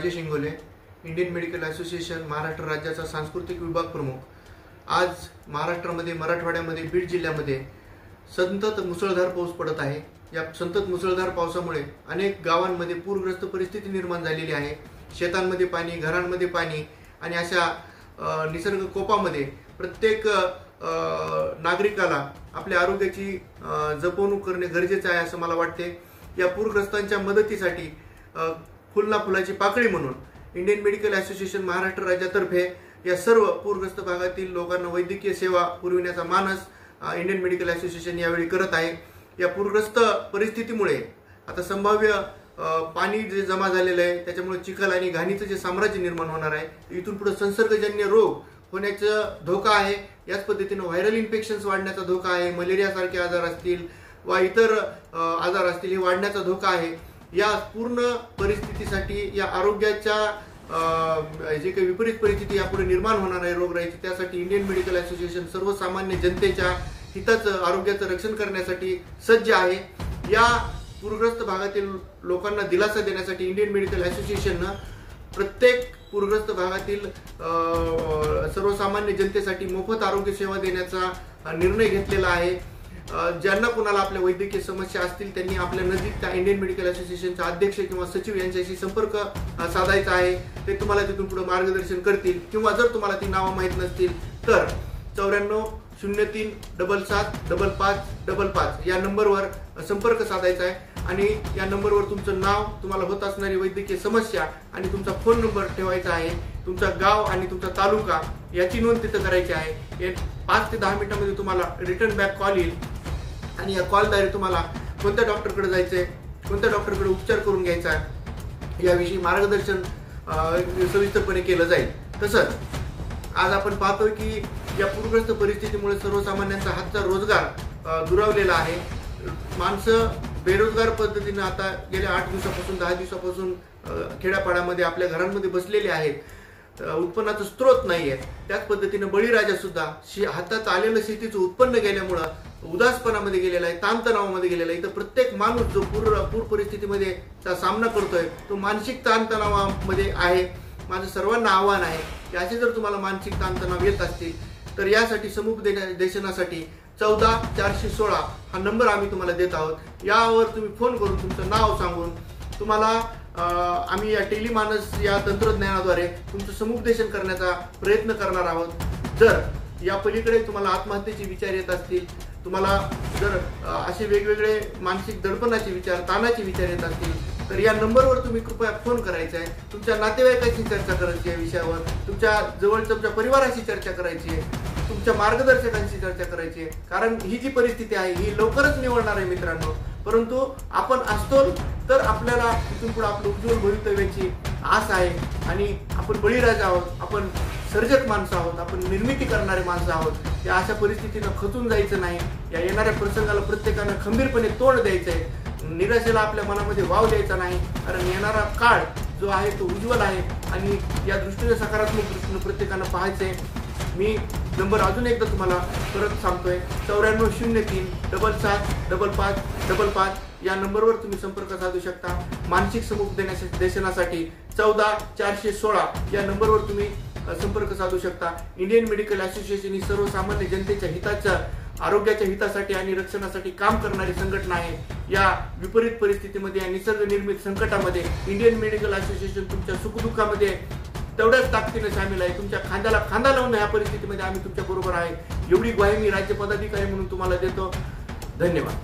Rajesh Ingole, Indian medical association Maharashtra राज्याचा सांस्कृतिक विभाग प्रमुख। आज महाराष्ट्रामध्ये मराठवाड्यामध्ये बीड जिल्ह्यामध्ये संतत मुसळधार पाऊस पडत आहे। या संतत मुसळधार पावसामुळे अनेक गावांमध्ये पूरग्रस्त परिस्थिती निर्माण झालेली आहे। शेतांमध्ये पाणी, घरांमध्ये पाणी आणि अशा निसर्ग कोपामध्ये प्रत्येक नागरिकाला आपल्या आरोग्याची जपवणूक करणे गरजेचे आहे असं मला वाटते। या पूरग्रस्तांच्या मदतीसाठी फुलना फुलाची पाकळी म्हणून इंडियन मेडिकल असोसिएशन महाराष्ट्र राज्यातर्फे या सर्व पूरग्रस्त भागातील लोकांना वैद्यकीय सेवा पुरविण्याचा मानस इंडियन मेडिकल असोसिएशन यावेळी करत आहे। या पूरग्रस्त परिस्थितीमुळे आता संभाव्य पाणी जे जमा झालेलं आहे त्याच्यामुळे चिखल आणि घाणीचं जे साम्राज्य निर्माण होणार आहे, इथून पुढे संसर्गजन्य रोग होण्याचा धोका आहे। याच पद्धतीने व्हायरल इन्फेक्शन्स वाढण्याचा धोका आहे। मलेरिया सारखे आजार असतील वा इतर आजार असतील हे वाढण्याचा धोका आहे। या पूर्ण परिस्थितीसाठी या आरोग्याच्या जे काही विपरीत परिस्थिती यापुढे निर्माण होणार आहे रोगराईची, त्यासाठी इंडियन मेडिकल असोसिएशन सर्वसामान्य जनतेच्या हिताचं आरोग्याचं रक्षण करण्यासाठी सज्ज आहे। या पूरग्रस्त भागातील लोकांना दिलासा देण्यासाठी इंडियन मेडिकल असोसिएशननं प्रत्येक पूरग्रस्त भागातील सर्वसामान्य जनतेसाठी मोफत आरोग्य सेवा देण्याचा निर्णय घेतलेला आहे। ज्यांना कोणाला आपल्या वैद्यकीय समस्या असतील त्यांनी आपल्या नजीकच्या इंडियन मेडिकल असोसिएशनचा अध्यक्ष किंवा सचिव यांच्याशी संपर्क साधायचा आहे। ते तुम्हाला तिथून पुढे मार्गदर्शन करतील, किंवा जर तुम्हाला ती नावं माहीत नसतील तर 9403775555 या नंबरवर संपर्क साधायचा आहे आणि या नंबरवर तुमचं नाव, तुम्हाला होत असणारी वैद्यकीय समस्या आणि तुमचा फोन नंबर ठेवायचा आहे। तुमचा गाव आणि तुमचा तालुका याची नोंद तिथं करायची आहे। 5 ते 10 मिनिटांमध्ये तुम्हाला रिटर्न बॅक कॉल येईल आणि या कॉलद्वारे तुम्हाला कोणत्या डॉक्टरकडे जायचंय, कोणत्या डॉक्टरकडे उपचार करून घ्यायचा आहे याविषयी मार्गदर्शन सविस्तरपणे केलं जाईल। तसंच आज आपण पाहतोय की या पूरग्रस्त परिस्थितीमुळे सर्वसामान्यांचा हातचा रोजगार दुरावलेला आहे। माणसं बेरोजगार पद्धतीने आता गेल्या 8 दिवसापासून 10 दिवसापासून खेड्यापाड्यामध्ये आपल्या घरांमध्ये बसलेले आहेत। उत्पन्नाचा स्रोत नाही आहे। त्याच पद्धतीने बळीराजा सुद्धा हातात आलेलं शेतीचं उत्पन्न गेल्यामुळं उदासपणामध्ये गेलेला आहे, ताणतणावामध्ये गेलेला आहे। तर प्रत्येक माणूस जो पूर परिस्थितीमध्ये सामना करतोय तो मानसिक ताणतणावामध्ये आहे। माझं सर्वांना आव्हान आहे की असे जर तुम्हाला मानसिक ताणतणाव येत असतील तर यासाठी समुपदेशनासाठी 14416 हा नंबर आम्ही तुम्हाला देत आहोत। यावर तुम्ही फोन करून तुमचं नाव सांगून तुम्हाला आम्ही या टेलिमानस या तंत्रज्ञानाद्वारे तुमचं समुपदेशन करण्याचा प्रयत्न करणार आहोत। जर या पलीकडे तुम्हाला आत्महत्येचे विचार येत असतील, तुम्हाला जर असे वेगवेगळे मानसिक दडपणाचे विचार, ताणाचे विचार येत असतील तर या नंबरवर तुम्ही कृपया फोन करायचा आहे। तुमच्या नातेवाईकांशी चर्चा करायची आहे विषयावर, तुमच्या जवळच्या तुमच्या परिवाराशी चर्चा करायची आहे, तुमच्या मार्गदर्शकांशी चर्चा करायची आहे। कारण ही जी परिस्थिती आहे ही लवकरच निवडणार आहे मित्रांनो, परंतु आपण असतो तर आपल्याला इथून पुढे आपलं उज्ज्वल भवितव्याची आस आहे आणि आपण बळीराजा आहोत, आपण सर्जक माणसं आहोत, आपण निर्मिती करणारे माणसं आहोत। या अशा परिस्थितीनं खचून जायचं नाही। या येणाऱ्या प्रसंगाला प्रत्येकानं खंबीरपणे तोंड द्यायचं आहे। निराशेला आपल्या मनामध्ये वाव द्यायचा नाही, कारण येणारा काळ जो आहे तो उज्ज्वल आहे आणि या दृष्टीने सकारात्मक दृष्टीने प्रत्येकानं पाहायचंय। मी नंबर अजून एकदा तुम्हाला परत सांगतोय, 9403775555 या नंबरवर तुम्ही संपर्क साधू शकता। मानसिक समुपदेशनासाठी 14416 या नंबरवर तुम्ही संपर्क साधू शकता। इंडियन मेडिकल असोसिएशन ही सर्वसामान्य जनतेच्या हिताच्या, आरोग्याच्या हितासाठी आणि रक्षणासाठी काम करणारी संघटना आहे। या विपरीत परिस्थितीमध्ये, या निसर्ग निर्मित संकटामध्ये इंडियन मेडिकल असोसिएशन तुमच्या सुखदुःखामध्ये तेवढ्याच ताकदीने सामील आहे। तुमच्या खांद्याला खांदा लावून या परिस्थितीमध्ये आम्ही तुमच्या बरोबर आहे एवढी ग्वाही मी राज्य पदाधिकारी म्हणून तुम्हाला देतो। धन्यवाद।